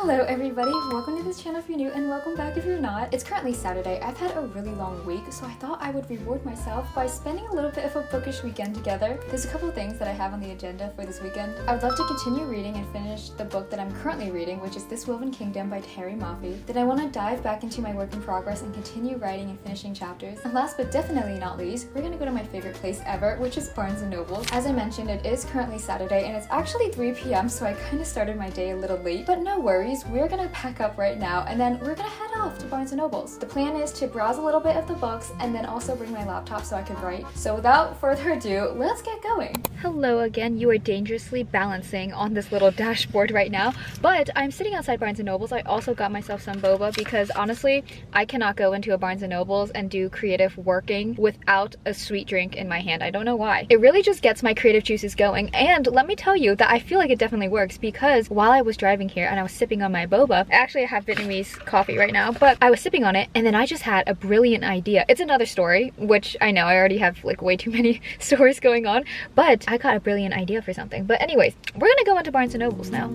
Hello everybody, welcome to this channel if you're new and welcome back if you're not. It's currently Saturday. I've had a really long week, so I thought I would reward myself by spending a little bit of a bookish weekend together. There's a couple things that I have on the agenda for this weekend. I would love to continue reading and finish the book that I'm currently reading, which is This Woven Kingdom by Terry Maffei. Then I want to dive back into my work in progress and continue writing and finishing chapters. And last but definitely not least, we're gonna go to my favorite place ever, which is Barnes & Nobles. As I mentioned, it is currently Saturday and it's actually 3 p.m, so I kind of started my day a little late, but no worries. We're gonna pack up right now and then we're gonna head off to Barnes & Nobles. The plan is to browse a little bit of the books and then also bring my laptop so I could write. So without further ado, let's get going. Hello again, you are dangerously balancing on this little dashboard right now, but I'm sitting outside Barnes & Nobles. I also got myself some boba because honestly, I cannot go into a Barnes & Nobles and do creative working without a sweet drink in my hand. I don't know why. It really just gets my creative juices going, and let me tell you that I feel like it definitely works because while I was driving here and I was sipping on my boba, actually I have Vietnamese coffee right now, but I was sipping on it and then I just had a brilliant idea. It's another story, which I know I already have like way too many stories going on, but I got a brilliant idea for something. But anyways, we're gonna go into Barnes & Nobles now.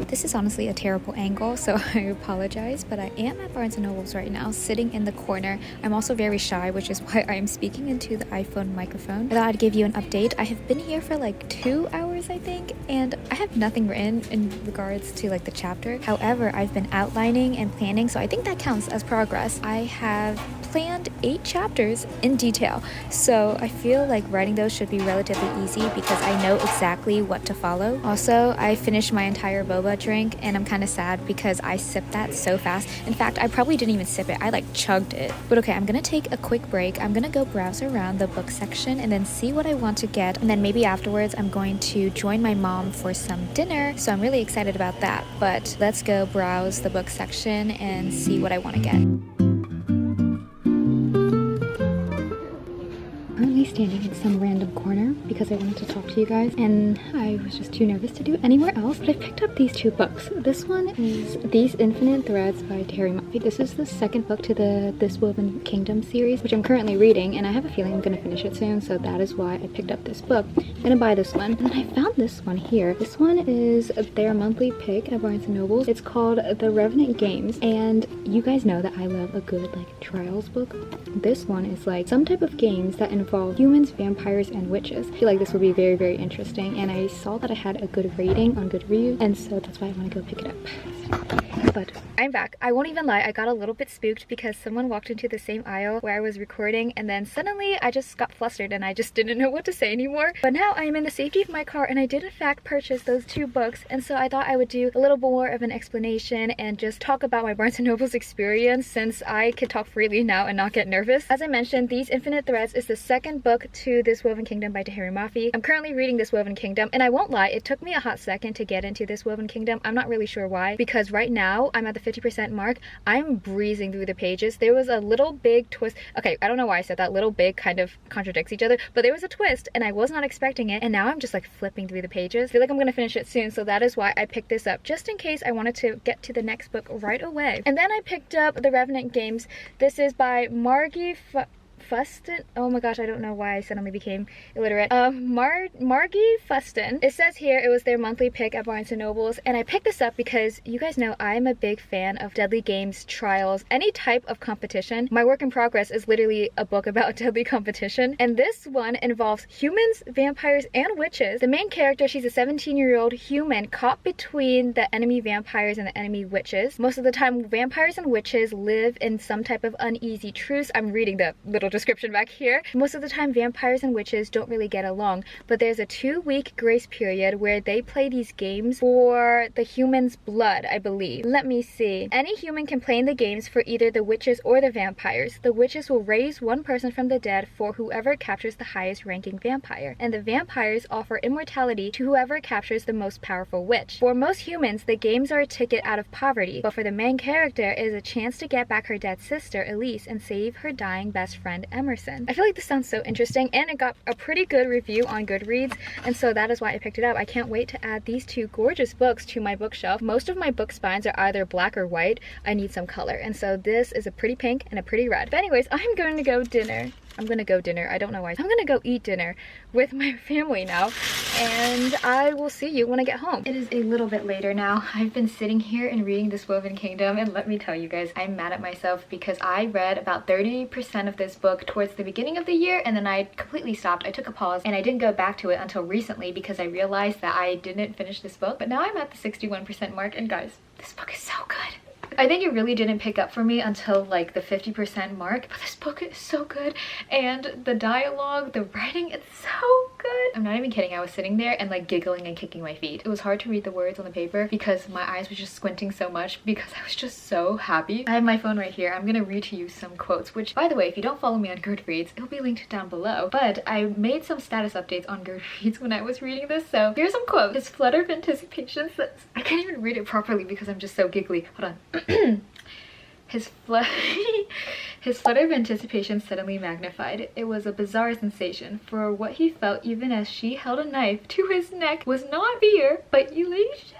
This is honestly a terrible angle, so I apologize, but I am at Barnes & Nobles right now, sitting in the corner. I'm also very shy, which is why I'm speaking into the iPhone microphone. I thought I'd give you an update. I have been here for like 2 hours, I think, and I have nothing written in regards to like the chapter. However, I've been outlining and planning, so I think that counts as progress. I have planned 8 chapters in detail, so I feel like writing those should be relatively easy because I know exactly what to follow. Also, I finished my entire boba drink and I'm kind of sad because I sipped that so fast. In fact, I probably didn't even sip it, I like chugged it. But okay, I'm gonna take a quick break. I'm gonna go browse around the book section and then see what I want to get, and then maybe afterwards I'm going to join my mom for some dinner, so I'm really excited about that. But let's go browse the book section and see what I want to get. Currently standing in some random corner because I wanted to talk to you guys and I was just too nervous to do it anywhere else, but I picked up these 2 books. This one is These Infinite Threads by Terry Maffei. This is the second book to the This Woven Kingdom series, which I'm currently reading, and I have a feeling I'm gonna finish it soon, so that is why I picked up this book. I'm gonna buy this one. And then I found this one here. This one is their monthly pick at Barnes & Nobles. It's called The Revenant Games, and you guys know that I love a good like trials book. This one is like some type of games that involve humans, vampires, and witches. I feel like this will be very, very interesting, and I saw that I had a good rating on Goodreads, and so that's why I want to go pick it up. But I'm back. I won't even lie, I got a little bit spooked because someone walked into the same aisle where I was recording, and then suddenly I just got flustered and I just didn't know what to say anymore. But now I am in the safety of my car and I did in fact purchase those 2 books, and so I thought I would do a little more of an explanation and just talk about my Barnes & Nobles experience since I can talk freely now and not get nervous. As I mentioned, These Infinite Threads is the second book to This Woven Kingdom by Terry Maffei. I'm currently reading This Woven Kingdom, and I won't lie, it took me a hot second to get into This Woven Kingdom. I'm not really sure why, because right now I'm at the 50% mark. I'm breezing through the pages. There was a little big twist. Okay, I don't know why I said that. Little big kind of contradicts each other, but there was a twist and I was not expecting it, and now I'm just like flipping through the pages. I feel like I'm gonna finish it soon, so that is why I picked this up, just in case I wanted to get to the next book right away. And then I picked up The Revenant Games. This is by Margie Fuston. Oh my gosh, I don't know why I suddenly became illiterate. Margie Fuston. It says here it was their monthly pick at Barnes & Nobles, and I picked this up because you guys know I'm a big fan of deadly games, trials, any type of competition. My work in progress is literally a book about deadly competition, and this one involves humans, vampires, and witches. The main character, she's a 17-year-old human caught between the enemy vampires and the enemy witches. Most of the time, vampires and witches live in some type of uneasy truce. I'm reading the little description back here. Most of the time, vampires and witches don't really get along, but there's a 2-week grace period where they play these games for the human's blood, I believe. Let me see. Any human can play in the games for either the witches or the vampires. The witches will raise one person from the dead for whoever captures the highest ranking vampire, and the vampires offer immortality to whoever captures the most powerful witch. For most humans, the games are a ticket out of poverty, but for the main character, it is a chance to get back her dead sister, Elise, and save her dying best friend, friend Emerson. I feel like this sounds so interesting, and it got a pretty good review on Goodreads, and so that is why I picked it up. I can't wait to add these two gorgeous books to my bookshelf. Most of my book spines are either black or white. I need some color, and so this is a pretty pink and a pretty red. But anyways, I'm going to go dinner. I don't know why. I'm gonna go eat dinner with my family now, and I will see you when I get home. It is a little bit later now. I've been sitting here and reading This Woven Kingdom, and let me tell you guys, I'm mad at myself because I read about 30% of this book towards the beginning of the year, and then I completely stopped. I took a pause, and I didn't go back to it until recently because I realized that I didn't finish this book. But now I'm at the 61% mark, and guys, this book is so good. I think it really didn't pick up for me until like the 50% mark, but this book is so good, and the dialogue, the writing, it's so good. I'm not even kidding. I was sitting there and like giggling and kicking my feet. It was hard to read the words on the paper because my eyes were just squinting so much because I was just so happy. I have my phone right here. I'm gonna read to you some quotes, which, by the way, if you don't follow me on Goodreads, it'll be linked down below. But I made some status updates on Goodreads when I was reading this, so here's some quotes. His flutter of anticipation says, I can't even read it properly because I'm just so giggly. Hold on. His flutter of anticipation suddenly magnified. It was a bizarre sensation, for what he felt even as she held a knife to his neck was not fear, but elation.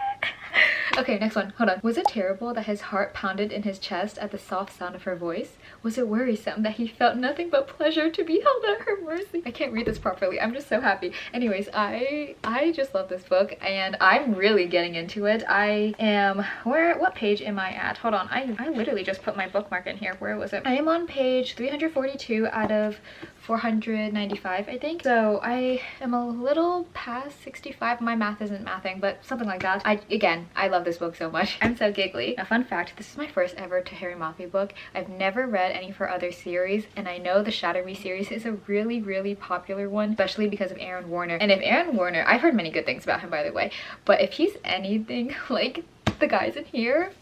Okay, next one. Hold on. Was it terrible that his heart pounded in his chest at the soft sound of her voice? Was it worrisome that he felt nothing but pleasure to be held at her mercy? I can't read this properly. I'm just so happy. Anyways, I just love this book, and I'm really getting into it. I am, what page am I at? Hold on. I literally just put my bookmark in here. Where was it? I am on page 342 out of 495, I think. So I am a little past 65. My math isn't mathing, but something like that. I love this book so much. I'm so giggly. A fun fact, this is my first ever Taheri Mafi book. I've never read any of her other series, and I know the Shatter Me series is a really, really popular one, especially because of Aaron Warner. And if Aaron Warner, I've heard many good things about him, by the way, but if he's anything like the guys in here,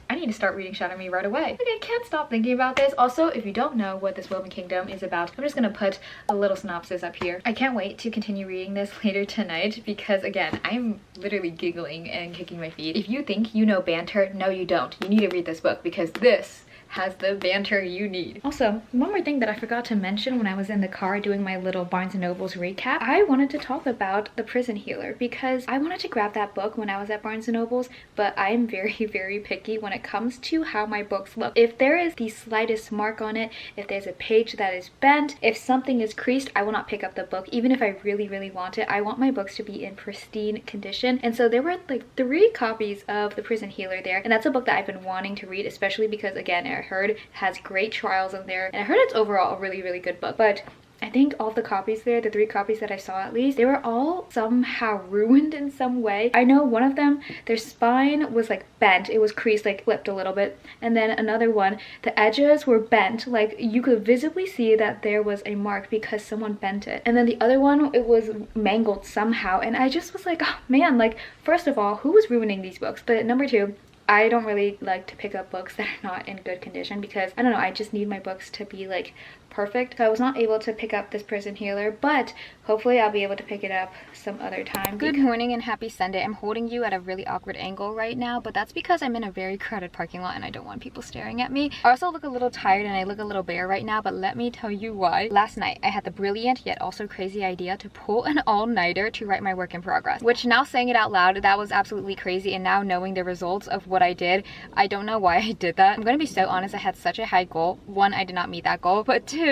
I need to start reading Shatter Me right away. Okay, I can't stop thinking about this. Also, if you don't know what this Woven Kingdom is about, I'm just gonna put a little synopsis up here. I can't wait to continue reading this later tonight because, again, I'm literally giggling and kicking my feet. If you think you know banter, no you don't. You need to read this book because this has the banter you need. Also, one more thing that I forgot to mention when I was in the car doing my little Barnes & Noble's recap, I wanted to talk about The Prison Healer because I wanted to grab that book when I was at Barnes & Noble's, but I'm very, very picky when it comes to how my books look. If there is the slightest mark on it, if there's a page that is bent, if something is creased, I will not pick up the book. Even if I really, really want it, I want my books to be in pristine condition. And so there were like 3 copies of The Prison Healer there, and that's a book that I've been wanting to read, especially because, again, I heard has great trials in there, and I heard it's overall a really, really good book. But I think all the copies there, the 3 copies that I saw at least, they were all somehow ruined in some way. I know one of them, their spine was like bent, it was creased, like flipped a little bit, and then another one, the edges were bent, like you could visibly see that there was a mark because someone bent it. And then the other one, it was mangled somehow, and I just was like, oh man, like, first of all, who was ruining these books? But number 2, I don't really like to pick up books that are not in good condition because, I don't know, I just need my books to be like perfect. So I was not able to pick up this Prison Healer, but hopefully I'll be able to pick it up some other time. Good morning and happy Sunday. I'm holding you at a really awkward angle right now, but that's because I'm in a very crowded parking lot and I don't want people staring at me. I also look a little tired and I look a little bare right now, but let me tell you why. Last night I had the brilliant yet also crazy idea to pull an all-nighter to write my work in progress, which, now saying it out loud, that was absolutely crazy, and now knowing the results of what I did, I don't know why I did that. I'm gonna be so honest, I had such a high goal. 1, I did not meet that goal, but 2,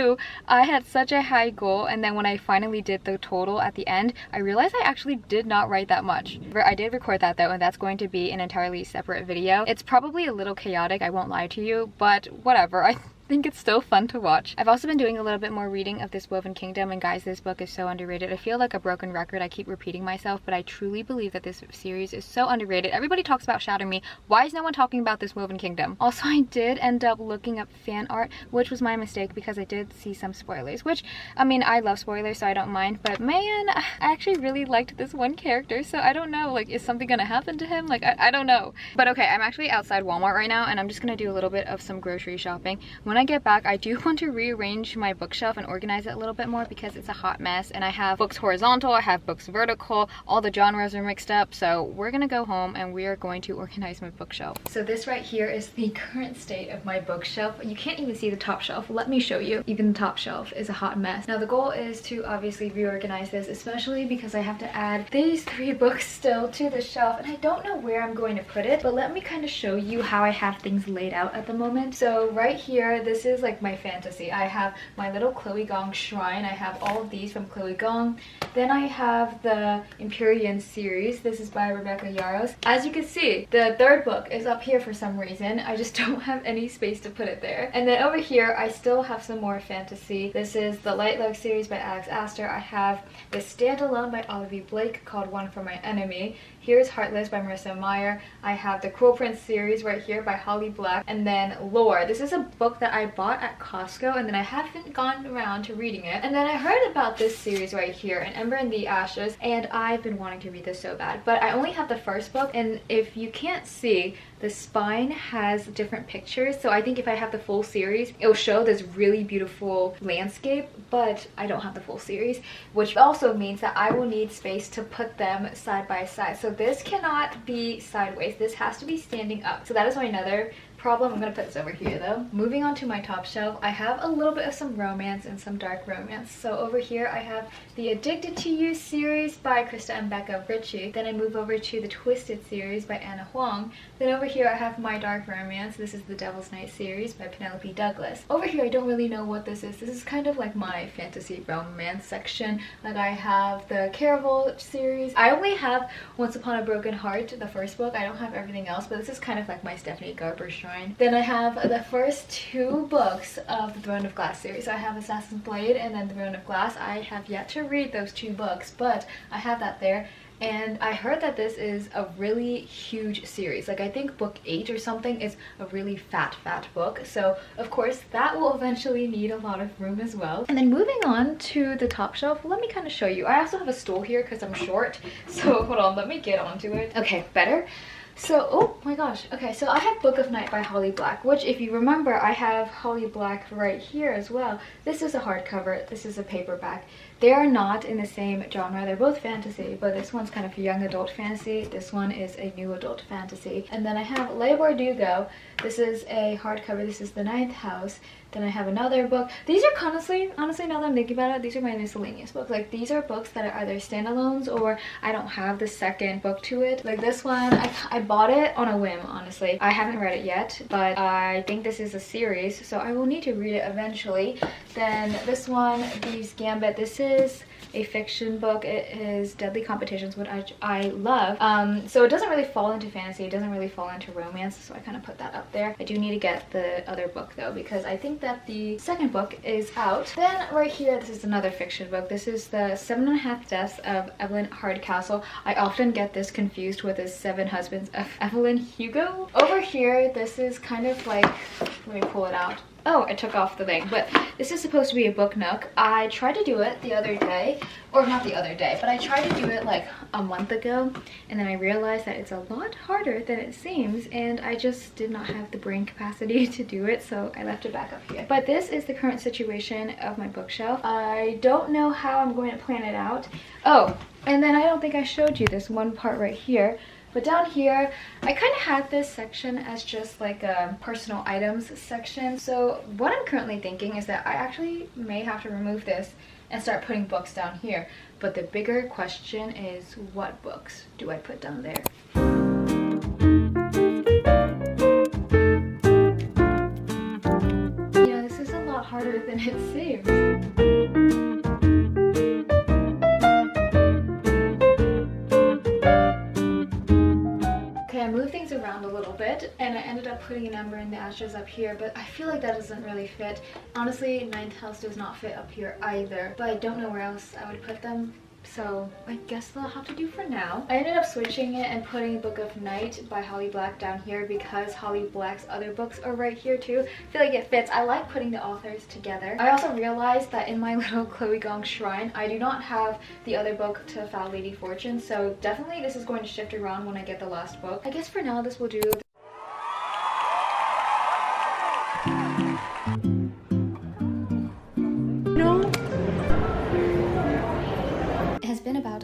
I had such a high goal, and then when I finally did the total at the end, I realized I actually did not write that much. I did record that though, and that's going to be an entirely separate video. It's probably a little chaotic, I won't lie to you, but whatever. I think it's still fun to watch. I've also been doing a little bit more reading of this Woven Kingdom, and guys, this book is so underrated. I feel like a broken record, I keep repeating myself, but I truly believe that this series is so underrated. Everybody talks about Shatter Me. Why is no one talking about this Woven Kingdom? Also, I did end up looking up fan art, which was my mistake because I did see some spoilers, which, I mean, I love spoilers, so I don't mind, but man, I actually really liked this one character, so I don't know, like, is something gonna happen to him? Like, I don't know. But okay, I'm actually outside Walmart right now, and I'm just gonna do a little bit of some grocery shopping. When when I get back, I do want to rearrange my bookshelf and organize it a little bit more because it's a hot mess, and I have books horizontal, I have books vertical, all the genres are mixed up. So we're gonna go home and we are going to organize my bookshelf. So this right here is the current state of my bookshelf. You can't even see the top shelf. Let me show you. Even the top shelf is a hot mess. Now the goal is to obviously reorganize this, especially because I have to add these 3 books still to the shelf, and I don't know where I'm going to put it, but let me kind of show you how I have things laid out at the moment. So right here, this is like my fantasy. I have my little Chloe Gong shrine. I have all of these from Chloe Gong. Then I have the Empyrean series. This is by Rebecca Yarros. As you can see, the 3rd book is up here for some reason. I just don't have any space to put it there. And then over here, I still have some more fantasy. This is the Light Lug series by Alex Astor. I have the standalone by Olivia Blake called One for My Enemy. Here's Heartless by Marissa Meyer. I have the Cruel Prince series right here by Holly Black. And then Lore. This is a book that I bought at Costco and then I haven't gone around to reading it. And then I heard about this series right here, An Ember in the Ashes, and I've been wanting to read this so bad. But I only have the 1st book, and if you can't see, the spine has different pictures. So I think if I have the full series, it'll show this really beautiful landscape, but I don't have the full series, which also means that I will need space to put them side by side. So this cannot be sideways. This has to be standing up. So that is my another problem. I'm gonna put this over here though. Moving on to my top shelf, I have a little bit of some romance and some dark romance. So over here I have the Addicted to You series by Krista and Becca Ritchie. Then I move over to the Twisted series by Anna Huang. Then over here I have my dark romance. This is the Devil's Night series by Penelope Douglas. Over here I don't really know what this is. This is kind of like my fantasy romance section. Like I have the Caraval series. I only have Once Upon a Broken Heart, the 1st book. I don't have everything else, but this is kind of like my Stephanie Garber shrine. Then I have the first 2 books of the Throne of Glass series. So I have Assassin's Blade and then the Throne of Glass. I have yet to read those 2 books, but I have that there. And I heard that this is a really huge series. Like I think book 8 or something is a really fat book. So of course that will eventually need a lot of room as well. And then moving on to the top shelf, let me kind of show you. I also have a stool here because I'm short. So hold on, let me get onto it. Okay, better. So, oh my gosh. Okay, so I have Book of Night by Holly Black, which if you remember, I have Holly Black right here as well. This is a hardcover, this is a paperback. They are not in the same genre. They're both fantasy, but this one's kind of young adult fantasy. This one is a new adult fantasy. And then I have Le Bardugo. This is a hardcover. This is The Ninth House. Then I have another book. These are honestly, now that I'm thinking about it, these are my miscellaneous books. Like these are books that are either standalones or I don't have the 2nd book to it. Like this one, I bought it on a whim, honestly. I haven't read it yet, but I think this is a series, so I will need to read it eventually. Then this one, Thieves Gambit. This is a fiction book. It is Deadly Competitions, which I love. So it doesn't really fall into fantasy. It doesn't really fall into romance, so I kind of put that up there. I do need to get the other book though, because I think that the 2nd book is out. Then right here, this is another fiction book. This is the 7.5 Deaths of Evelyn Hardcastle. I often get this confused with the 7 Husbands of Evelyn Hugo. Over here, this is kind of like, let me pull it out. Oh, I took off the thing, but this is supposed to be a book nook. I tried to do it the other day, or not the other day, but I tried to do it like a month ago, and then I realized that it's a lot harder than it seems, and I just did not have the brain capacity to do it, so I left it back up here. But this is the current situation of my bookshelf. I don't know how I'm going to plan it out. Oh, and then I don't think I showed you this one part right here. But down here, I kind of had this section as just like a personal items section. So what I'm currently thinking is that I actually may have to remove this and start putting books down here. But the bigger question is, what books do I put down there? You know, this is a lot harder than it seems. I moved things around a little bit and I ended up putting An Ember in the Ashes up here, but I feel like that doesn't really fit. Honestly, Ninth House does not fit up here either, but I don't know where else I would put them. So I guess they'll have to do for now. I ended up switching it and putting Book of Night by Holly Black down here because Holly Black's other books are right here too. I feel like it fits. I like putting the authors together. I also realized that in my little Chloe Gong shrine, I do not have the other book to Foul Lady Fortune, so definitely this is going to shift around when I get the last book. I guess for now this will do.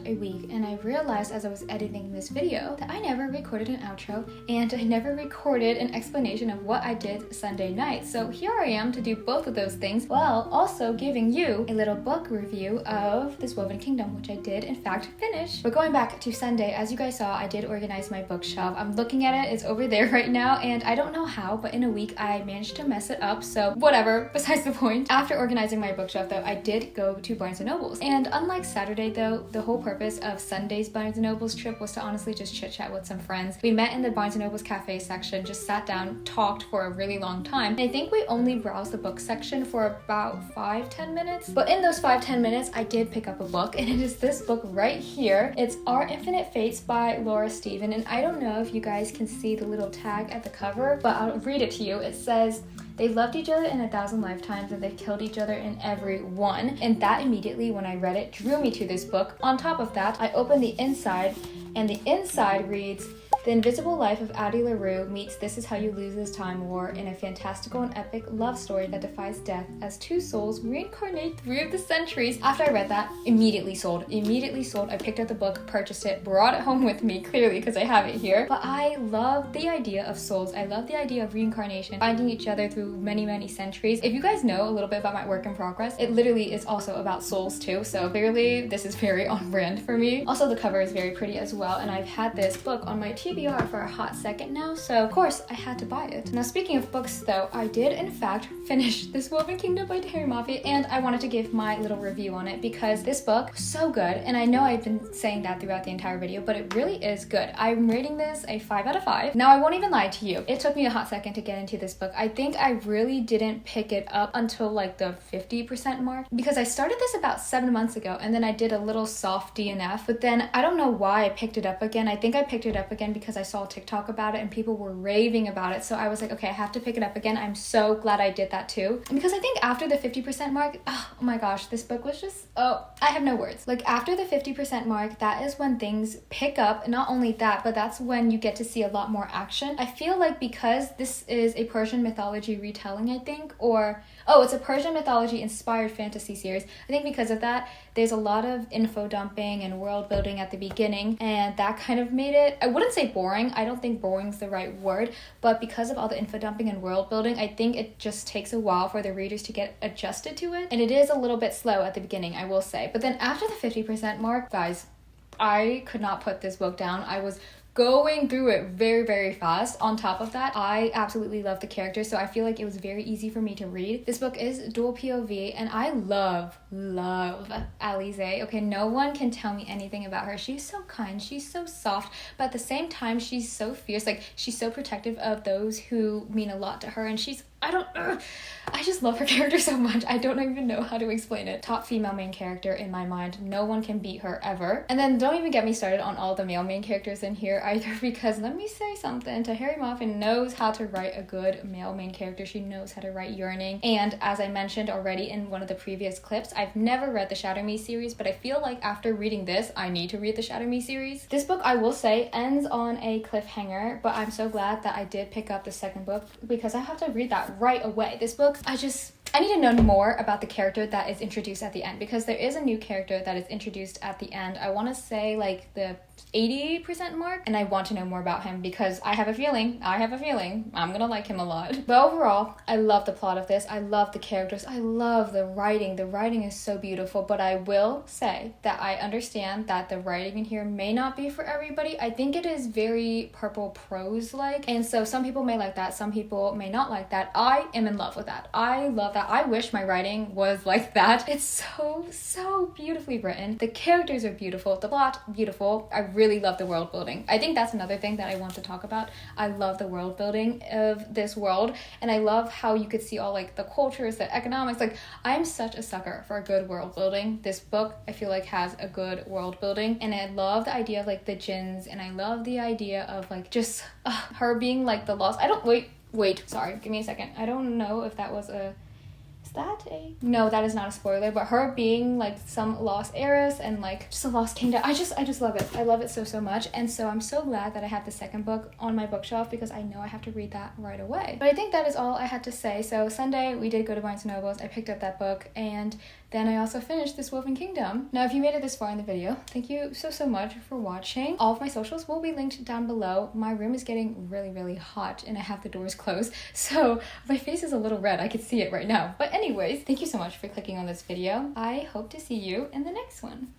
a week, and I realized as I was editing this video that I never recorded an outro and I never recorded an explanation of what I did Sunday night. So here I am to do both of those things while also giving you a little book review of This Woven Kingdom, which I did in fact finish. But going back to Sunday, as you guys saw, I did organize my bookshelf. I'm looking at it, it's over there right now, and I don't know how, but in a week I managed to mess it up, so whatever, besides the point. After organizing my bookshelf though, I did go to Barnes & Noble's, and unlike Saturday though, the whole purpose of Sunday's Barnes & Noble's trip was to honestly just chit chat with some friends. We met in the Barnes & Noble's cafe section, just sat down, talked for a really long time, and I think we only browsed the book section for about 5-10 minutes, but in those 5-10 minutes I did pick up a book, and it is this book right here. It's Our Infinite Fates by Laura Steven, and I don't know if you guys can see the little tag at the cover, but I'll read it to you. It says, "They loved each other in 1,000 lifetimes and they killed each other in every one." And that immediately, when I read it, drew me to this book. On top of that, I opened the inside, and the inside reads, "The invisible life of Addie LaRue meets This Is How You Lose This Time War in a fantastical and epic love story that defies death as two souls reincarnate through the centuries." After I read that, immediately sold. I picked up the book, purchased it, brought it home with me, clearly because I have it here. But I love the idea of souls. I love the idea of reincarnation, finding each other through many, many centuries. If you guys know a little bit about my work in progress, it literally is also about souls too, so clearly this is very on brand for me. Also, the cover is very pretty as well, and I've had this book on my TBR for a hot second now, so of course I had to buy it. Now, speaking of books though, I did in fact finish This Woven Kingdom by Terry Moffett, and I wanted to give my little review on it because this book was so good, and I know I've been saying that throughout the entire video, but it really is good. I'm rating this a 5 out of 5. Now, I won't even lie to you, it took me a hot second to get into this book. I think I really didn't pick it up until like the 50% mark, because I started this about 7 months ago, and then I did a little soft DNF, but then I don't know why I picked it up again. I think I picked it up again because I saw TikTok about it and people were raving about it, so I was like, okay, I have to pick it up again. I'm so glad I did that too, because I think after the 50% mark, oh my gosh, this book was just, oh, I have no words. Like, after the 50% mark, that is when things pick up. Not only that, but that's when you get to see a lot more action. I feel like because this is a Persian mythology retelling, I think, or it's a Persian mythology inspired fantasy series. I think because of that, there's a lot of info dumping and world building at the beginning, and that kind of made it, I wouldn't say boring, I don't think boring's the right word, but because of all the info dumping and world building, I think it just takes a while for the readers to get adjusted to it, and it is a little bit slow at the beginning, I will say. But then after the 50% mark, guys, I could not put this book down. I was going through it very, very fast. On top of that, I absolutely love the characters, so I feel like it was very easy for me to read. This book is dual POV, and I love Alize. Okay, no one can tell me anything about her. She's so kind, she's so soft, but at the same time, she's so fierce. Like, she's so protective of those who mean a lot to her, and she's, I just love her character so much. I don't even know how to explain it. Top female main character in my mind. No one can beat her ever. And then don't even get me started on all the male main characters in here either, because let me say something. Terry Moffett knows how to write a good male main character. She knows how to write yearning. And as I mentioned already in one of the previous clips, I've never read the Shadow Me series, but I feel like after reading this, I need to read the Shadow Me series. This book, I will say, ends on a cliffhanger, but I'm so glad that I did pick up the second book because I have to read that right away. This book, I need to know more about the character that is introduced at the end, because there is a new character that is introduced at the end. I want to say like the 80% mark, and I want to know more about him because I have a feeling I'm gonna like him a lot. But overall, I love the plot of this. I love the characters. I love the writing. The writing is so beautiful, but I will say that I understand that the writing in here may not be for everybody. I think it is very purple prose-like, and so some people may like that, some people may not like that. I am in love with that. I love that. I wish my writing was like that. It's so beautifully written. The characters are beautiful. The plot, beautiful. I really love the world building. I think that's another thing that I want to talk about. I love the world building of this world, and I love how you could see all like the cultures, the economics. Like, I'm such a sucker for a good world building. This book, I feel like, has a good world building, and I love the idea of like the jinns, and I love the idea of like just her being like the lost. Wait, sorry, give me a second. I don't know if that was a Is that a... No, that is not a spoiler, but her being like some lost heiress and like just a lost kingdom. I just love it. I love it so much. And so I'm so glad that I have the second book on my bookshelf because I know I have to read that right away. But I think that is all I had to say. So Sunday we did go to Barnes & Noble's. I picked up that book, and then I also finished This Woven Kingdom. Now, if you made it this far in the video, thank you so much for watching. All of my socials will be linked down below. My room is getting really hot and I have the doors closed, so my face is a little red. I can see it right now. But anyways, thank you so much for clicking on this video. I hope to see you in the next one.